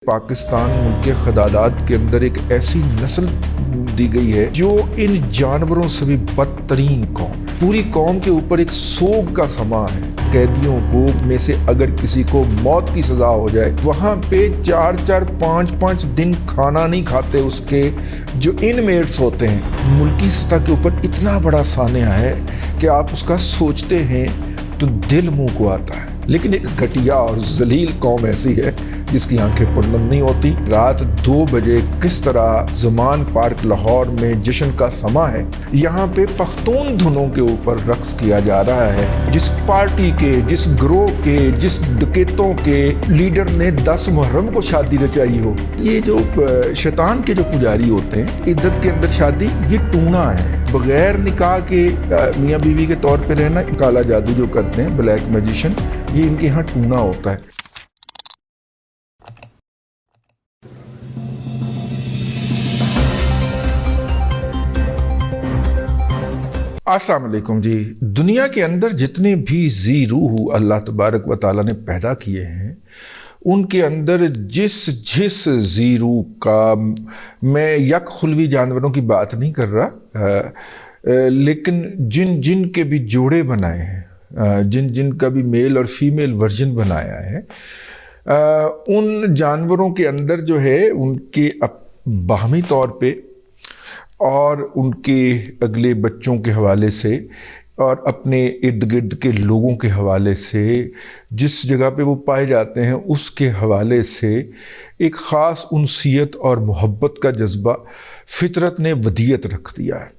پاکستان ملک خدادات کے اندر ایک ایسی نسل دی گئی ہے جو ان جانوروں سے بھی بدترین قوم ہے۔ پوری قوم کے اوپر ایک سوگ کا سما ہے۔ قیدیوں کو میں سے اگر کسی کو موت کی سزا ہو جائے، وہاں پہ 4-5 دن کھانا نہیں کھاتے اس کے جو انمیٹس ہوتے ہیں۔ ملکی سطح کے اوپر اتنا بڑا سانحہ ہے کہ آپ اس کا سوچتے ہیں تو دل منہ کو آتا ہے، لیکن ایک گھٹیا اور ذلیل قوم ایسی ہے جس کی آنکھیں پرنم نہیں ہوتی۔ رات 2 بجے کس طرح زمان پارک لاہور میں جشن کا سما ہے، یہاں پہ پختون دھنوں کے اوپر رقص کیا جا رہا ہے۔ جس پارٹی کے، جس گروہ کے، جس ڈکیتوں کے لیڈر نے 10 محرم کو شادی رچائی ہو، یہ جو شیطان کے جو پجاری ہوتے ہیں، عدت کے اندر شادی یہ ٹونا ہے۔ بغیر نکاح کے میاں بیوی کے طور پہ رہنا، کالا جادو جو کرتے ہیں، بلیک میجیشن، یہ ان کے ہاں ٹونا ہوتا ہے۔ السلام علیکم جی۔ دنیا کے اندر جتنے بھی ذی روح اللہ تبارک و تعالیٰ نے پیدا کیے ہیں، ان کے اندر جس ذی روح کا، میں یک خلوی جانوروں کی بات نہیں کر رہا، لیکن جن کے بھی جوڑے بنائے ہیں، جن کا بھی میل اور فیمیل ورژن بنایا ہے، ان جانوروں کے اندر جو ہے ان کے باہمی طور پہ اور ان کے اگلے بچوں کے حوالے سے اور اپنے ارد گرد کے لوگوں کے حوالے سے، جس جگہ پہ وہ پائے جاتے ہیں اس کے حوالے سے ایک خاص انسیت اور محبت کا جذبہ فطرت نے ودیت رکھ دیا ہے۔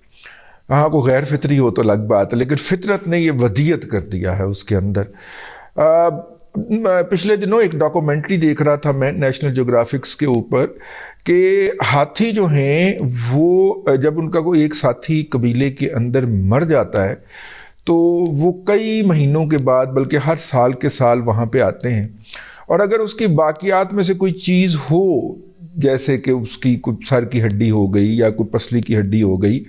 ہاں، کو غیر فطری ہو تو الگ بات ہے، لیکن فطرت نے یہ ودیت کر دیا ہے اس کے اندر۔ پچھلے دنوں ایک ڈاکومنٹری دیکھ رہا تھا میں نیشنل جیوگرافکس کے اوپر، کہ ہاتھی جو ہیں وہ جب ان کا کوئی ایک ساتھی قبیلے کے اندر مر جاتا ہے تو وہ کئی مہینوں کے بعد، بلکہ ہر سال کے سال وہاں پہ آتے ہیں، اور اگر اس کی باقیات میں سے کوئی چیز ہو، جیسے کہ اس کی کوئی سر کی ہڈی ہو گئی یا کوئی پسلی کی ہڈی ہو گئی،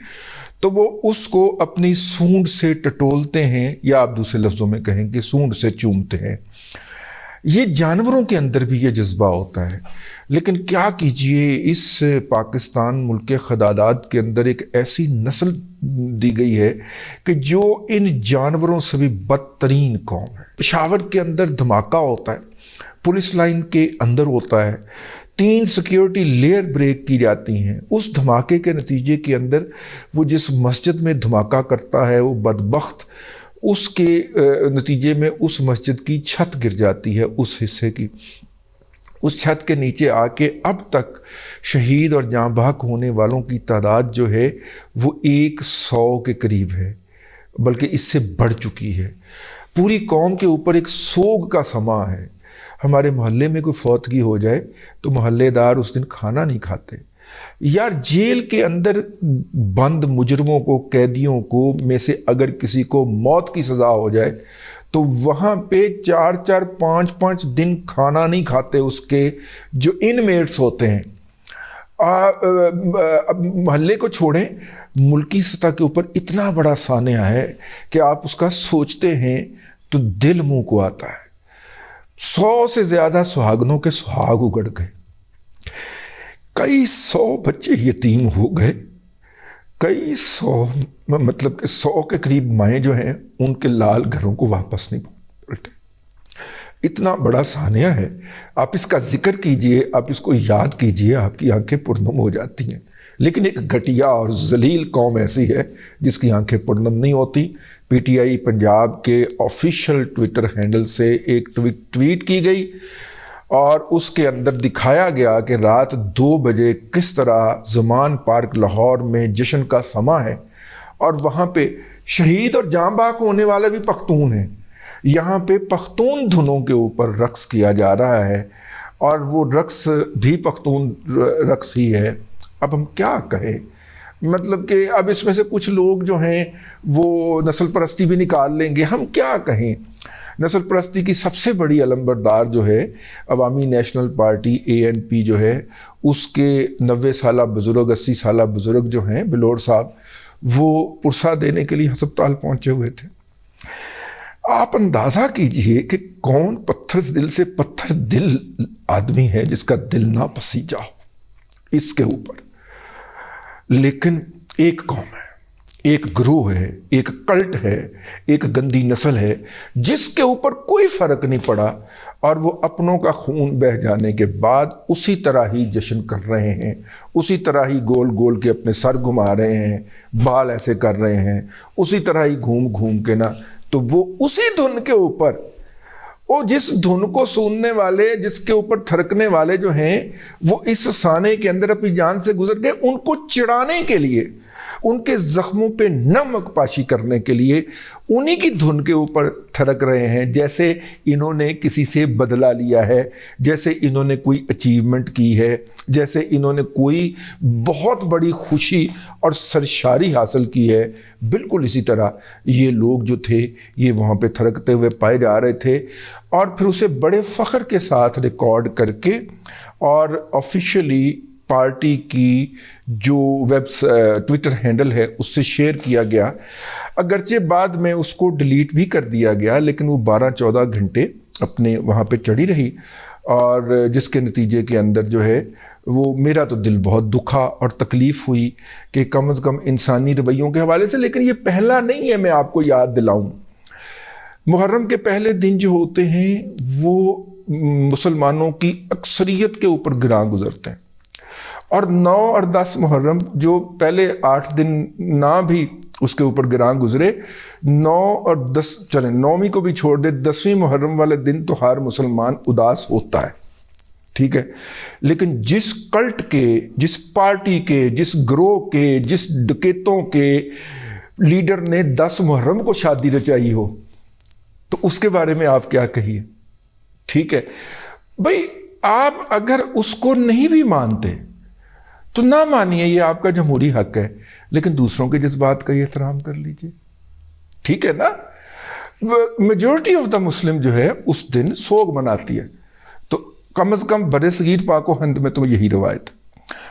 تو وہ اس کو اپنی سونڈ سے ٹٹولتے ہیں، یا آپ دوسرے لفظوں میں کہیں کہ سونڈ سے چومتے ہیں۔ یہ جانوروں کے اندر بھی یہ جذبہ ہوتا ہے، لیکن کیا کیجئے، اس پاکستان ملک خدادات کے اندر ایک ایسی نسل دی گئی ہے کہ جو ان جانوروں سے بھی بدترین قوم ہے۔ پشاور کے اندر دھماکہ ہوتا ہے، پولیس لائن کے اندر ہوتا ہے، 3 سیکیورٹی لیئر بریک کی جاتی ہیں۔ اس دھماکے کے نتیجے کے اندر وہ جس مسجد میں دھماکہ کرتا ہے، وہ بدبخت اس کے نتیجے میں اس مسجد کی چھت گر جاتی ہے، اس حصے کی۔ اس چھت کے نیچے آ کے اب تک شہید اور جاں بحق ہونے والوں کی تعداد جو ہے وہ 100 کے قریب ہے، بلکہ اس سے بڑھ چکی ہے۔ پوری قوم کے اوپر ایک سوگ کا سما ہے۔ ہمارے محلے میں کوئی فوتگی ہو جائے تو محلے دار اس دن کھانا نہیں کھاتے۔ یار، جیل کے اندر بند مجرموں کو، قیدیوں کو میں سے اگر کسی کو موت کی سزا ہو جائے تو وہاں پہ 4-5 دن کھانا نہیں کھاتے اس کے جو انمیٹس ہوتے ہیں۔ محلے کو چھوڑیں، ملکی سطح کے اوپر اتنا بڑا سانحہ ہے کہ آپ اس کا سوچتے ہیں تو دل منہ کو آتا ہے۔ 100 سے زیادہ سہاگنوں کے سہاگ اگڑ گئے، کئی 100 بچے یتیم ہو گئے، کئی 100 مطلب کہ 100 کے قریب مائیں جو ہیں ان کے لال گھروں کو واپس نہیں پلٹے۔ اتنا بڑا سانحہ ہے، آپ اس کا ذکر کیجئے، آپ اس کو یاد کیجئے، آپ کی آنکھیں پرنم ہو جاتی ہیں۔ لیکن ایک گھٹیا اور ذلیل قوم ایسی ہے جس کی آنکھیں پرنم نہیں ہوتی۔ پی ٹی آئی پنجاب کے آفیشیل ٹویٹر ہینڈل سے ایک ٹویٹ کی گئی، اور اس کے اندر دکھایا گیا کہ رات 2 بجے کس طرح زمان پارک لاہور میں جشن کا سما ہے، اور وہاں پہ شہید اور جاں بحق ہونے والا بھی پختون ہیں۔ یہاں پہ پختون دھنوں کے اوپر رقص کیا جا رہا ہے، اور وہ رقص بھی پختون رقص ہی ہے۔ اب ہم کیا کہیں، مطلب کہ اب اس میں سے کچھ لوگ جو ہیں وہ نسل پرستی بھی نکال لیں گے۔ ہم کیا کہیں، نسل پرستی کی سب سے بڑی علمبردار جو ہے عوامی نیشنل پارٹی ANP جو ہے، اس کے 90 سالہ بزرگ، 80 سالہ بزرگ جو ہیں بلور صاحب، وہ پرسہ دینے کے لیے ہسپتال پہنچے ہوئے تھے۔ آپ اندازہ کیجئے کہ کون پتھر دل سے پتھر دل آدمی ہے جس کا دل نہ پسیجا ہو اس کے اوپر. لیکن ایک قوم ہے، ایک گروہ ہے، ایک کلٹ ہے، ایک گندی نسل ہے جس کے اوپر کوئی فرق نہیں پڑا، اور وہ اپنوں کا خون بہہ جانے کے بعد اسی طرح ہی جشن کر رہے ہیں، اسی طرح ہی گول گول کے اپنے سر گھما رہے ہیں، بال ایسے کر رہے ہیں، اسی طرح ہی گھوم گھوم کے نا. تو وہ اسی دھن کے اوپر، وہ جس دھن کو سننے والے، جس کے اوپر تھرکنے والے جو ہیں، وہ اس سانے کے اندر اپنی جان سے گزر گئے، ان کو چڑھانے کے لیے، ان کے زخموں پہ نمک پاشی کرنے کے لیے انہی کی دھن کے اوپر تھرک رہے ہیں، جیسے انہوں نے کسی سے بدلہ لیا ہے، جیسے انہوں نے کوئی اچیومنٹ کی ہے، جیسے انہوں نے کوئی بہت بڑی خوشی اور سرشاری حاصل کی ہے. بالکل اسی طرح یہ لوگ جو تھے یہ وہاں پہ تھرکتے ہوئے پائے جا رہے تھے، اور پھر اسے بڑے فخر کے ساتھ ریکارڈ کر کے اور آفیشیلی پارٹی کی جو ٹویٹر ہینڈل ہے اس سے شیئر کیا گیا. اگرچہ بعد میں اس کو ڈیلیٹ بھی کر دیا گیا، لیکن وہ 12-14 گھنٹے اپنے وہاں پہ چڑھی رہی، اور جس کے نتیجے کے اندر جو ہے وہ میرا تو دل بہت دکھا اور تکلیف ہوئی کہ کم از کم انسانی رویوں کے حوالے سے. لیکن یہ پہلا نہیں ہے، میں آپ کو یاد دلاؤں، محرم کے پہلے دن جو ہوتے ہیں وہ مسلمانوں کی اکثریت کے اوپر گراں گزرتے ہیں، اور 9 اور 10 محرم جو پہلے 8 دن نہ بھی اس کے اوپر گراں گزرے، 9 اور 10 چلیں 9ویں کو بھی چھوڑ دے، 10ویں محرم والے دن تو ہر مسلمان اداس ہوتا ہے، ٹھیک ہے. لیکن جس کلٹ کے، جس پارٹی کے، جس گروہ کے، جس ڈکیتوں کے لیڈر نے 10 محرم کو شادی رچائی ہو، تو اس کے بارے میں آپ کیا کہیے؟ ٹھیک ہے بھائی، آپ اگر اس کو نہیں بھی مانتے تو نہ مانیے، یہ آپ کا جمہوری حق ہے، لیکن دوسروں کے جذبات کا یہ احترام کر لیجئے، ٹھیک ہے نا. میجورٹی آف دا مسلم جو ہے اس دن سوگ مناتی ہے، تو کم از کم برِ صغیر پاک و ہند میں تو یہی روایت ہے.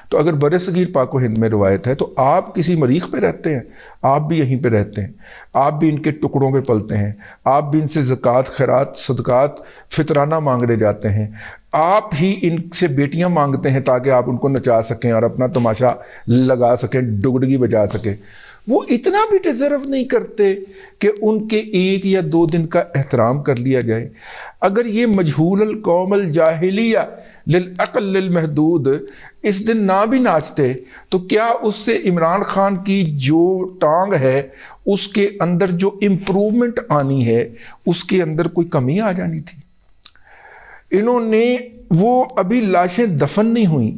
تو اگر برِ صغیر پاک و ہند میں روایت ہے تو آپ کسی مریخ پہ رہتے ہیں، آپ بھی یہیں پہ رہتے ہیں، آپ بھی ان کے ٹکڑوں پہ پلتے ہیں، آپ بھی ان سے زکوٰۃ، خیرات، صدقات، فطرانہ مانگنے جاتے ہیں، آپ ہی ان سے بیٹیاں مانگتے ہیں تاکہ آپ ان کو نچا سکیں اور اپنا تماشا لگا سکیں، ڈگڈگی بجا سکیں. وہ اتنا بھی ڈیزرو نہیں کرتے کہ ان کے 1 یا 2 دن کا احترام کر لیا جائے. اگر یہ مجہول القوم الجاہلیہ للعقل للمحدود اس دن نہ بھی ناچتے تو کیا اس سے عمران خان کی جو ٹانگ ہے اس کے اندر جو امپروومنٹ آنی ہے اس کے اندر کوئی کمی آ جانی تھی؟ انہوں نے وہ ابھی لاشیں دفن نہیں ہوئیں،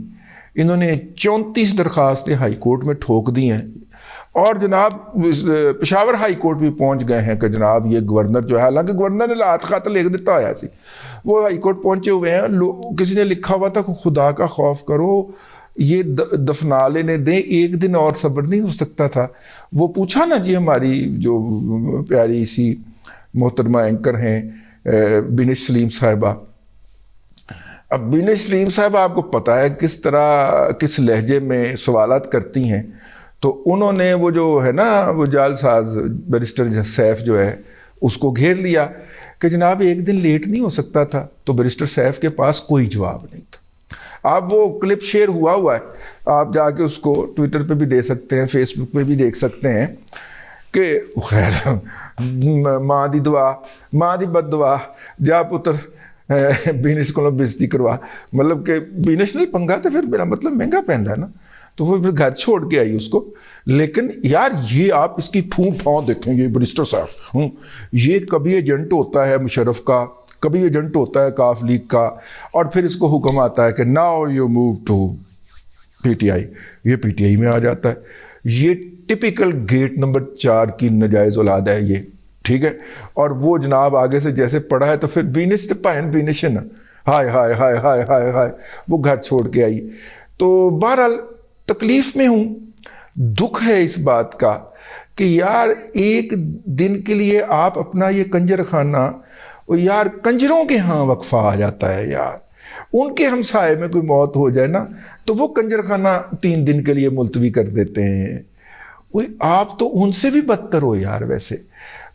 انہوں نے 34 درخواستیں ہائی کورٹ میں ٹھوک دی ہیں، اور جناب پشاور ہائی کورٹ بھی پہنچ گئے ہیں کہ جناب یہ گورنر جو ہے، حالانکہ گورنر نے لات خط لکھ دیتا ہوا سی، وہ ہائی کورٹ پہنچے ہوئے ہیں. کسی نے لکھا ہوا تھا کہ خدا کا خوف کرو، یہ دفنا لینے دیں، 1 دن اور صبر نہیں ہو سکتا تھا. وہ پوچھا نا جی ہماری جو پیاری سی محترمہ اینکر ہیں بینش سلیم صاحبہ. اب بینش سلیم صاحبہ آپ کو پتہ ہے کس طرح، کس لہجے میں سوالات کرتی ہیں، تو انہوں نے وہ جو ہے نا وہ جعل ساز بیرسٹر سیف جو ہے اس کو گھیر لیا کہ جناب 1 دن لیٹ نہیں ہو سکتا تھا. تو بیرسٹر سیف کے پاس کوئی جواب نہیں تھا. آپ وہ کلپ شیئر ہوا ہے، آپ جا کے اس کو ٹویٹر پہ بھی دے سکتے ہیں، فیس بک پہ بھی دیکھ سکتے ہیں کہ خیر ماں دی دعا، ماں دی بد دعا، جا پتر بینش کو بےزتی کروا. مطلب کہ بینش نے پنگا تو پھر میرا مطلب مہنگا پہنتا ہے نا، تو وہ پھر گھر چھوڑ کے آئی اس کو. لیکن یار یہ آپ اس کی پھوں دیکھیں گے بیرسٹر صاحب، یہ کبھی ایجنٹ ہوتا ہے مشرف کا، کبھی ایجنٹ ہوتا ہے کاف لیگ کا، اور پھر اس کو حکم آتا ہے کہ now you move to P T I, یہ پی ٹی آئی میں آ جاتا ہے. یہ ٹپیکل گیٹ نمبر 4 کی نجائز اولاد ہے یہ، ٹھیک ہے. اور وہ جناب آگے سے جیسے پڑھا ہے تو پھر بینش پہن بینش ہے نا، ہائے ہائے ہائے ہائے ہائے ہائے، وہ گھر چھوڑ کے آئی. تو بہرحال تکلیف میں ہوں، دکھ ہے اس بات کا کہ یار 1 دن کے لیے آپ اپنا یہ کنجر خانہ، یار کنجروں کے ہاں وقفہ آ جاتا ہے یار. ان کے ہمسائے میں کوئی موت ہو جائے نا تو وہ کنجر خانہ 3 دن کے لیے ملتوی کر دیتے ہیں. آپ تو ان سے بھی بدتر ہو یار. ویسے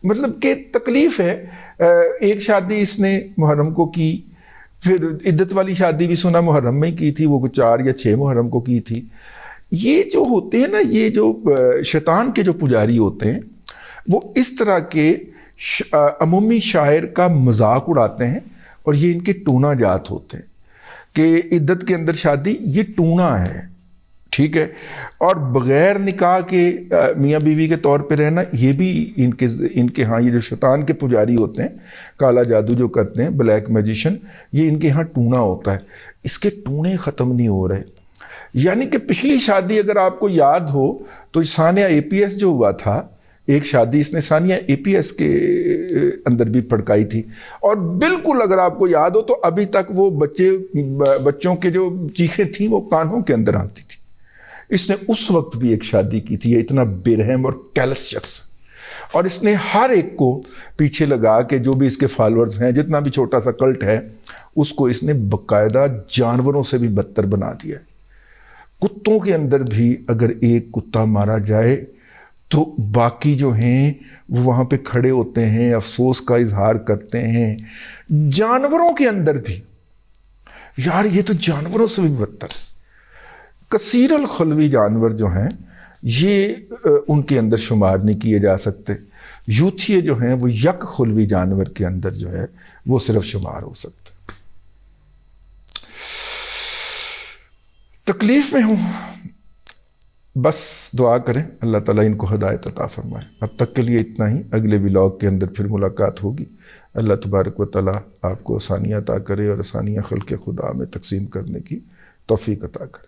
مطلب کہ تکلیف ہے. ایک شادی اس نے محرم کو کی, پھر عدت والی شادی بھی سنا محرم میں کی تھی, وہ 4 یا 6 محرم کو کی تھی. یہ جو ہوتے ہیں نا, یہ جو شیطان کے جو پجاری ہوتے ہیں, وہ اس طرح کے عمومی شاعر کا مذاق اڑاتے ہیں, اور یہ ان کے ٹونا جات ہوتے ہیں کہ عدت کے اندر شادی یہ ٹونا ہے, ٹھیک ہے, اور بغیر نکاح کے میاں بیوی کے طور پہ رہنا, یہ بھی ان کے ہاں یہ جو شیطان کے پجاری ہوتے ہیں, کالا جادو جو کرتے ہیں, بلیک میجیشن, یہ ان کے ہاں ٹونا ہوتا ہے. اس کے ٹونے ختم نہیں ہو رہے. یعنی کہ پچھلی شادی اگر آپ کو یاد ہو تو ثانیہ APS جو ہوا تھا, ایک شادی اس نے ثانیہ APS کے اندر بھی پھڑکائی تھی, اور بالکل اگر آپ کو یاد ہو تو ابھی تک وہ بچوں کے جو چیخیں تھیں وہ کانوں کے اندر آتی تھی. اس نے اس وقت بھی ایک شادی کی تھی. یہ اتنا بے رحم اور کیلس شخص, اور اس نے ہر ایک کو پیچھے لگا کے, جو بھی اس کے فالورز ہیں, جتنا بھی چھوٹا سا کلٹ ہے, اس کو اس نے باقاعدہ جانوروں سے بھی بدتر بنا دیا. کتوں کے اندر بھی اگر ایک کتا مارا جائے تو باقی جو ہیں وہ وہاں پہ کھڑے ہوتے ہیں, افسوس کا اظہار کرتے ہیں. جانوروں کے اندر بھی, یار یہ تو جانوروں سے بھی بدتر. کثیر الخلوی جانور جو ہیں یہ ان کے اندر شمار نہیں کیے جا سکتے. یوتھیے جو ہیں وہ یک خلوی جانور کے اندر جو ہے وہ صرف شمار ہو سکتے. تکلیف میں ہوں, بس دعا کریں اللہ تعالیٰ ان کو ہدایت عطا فرمائے. اب تک کے لیے اتنا ہی. اگلے ولاگ کے اندر پھر ملاقات ہوگی. اللہ تبارک و تعالیٰ آپ کو آسانیاں عطا کرے اور آسانیاں خلق خدا میں تقسیم کرنے کی توفیق عطا کرے.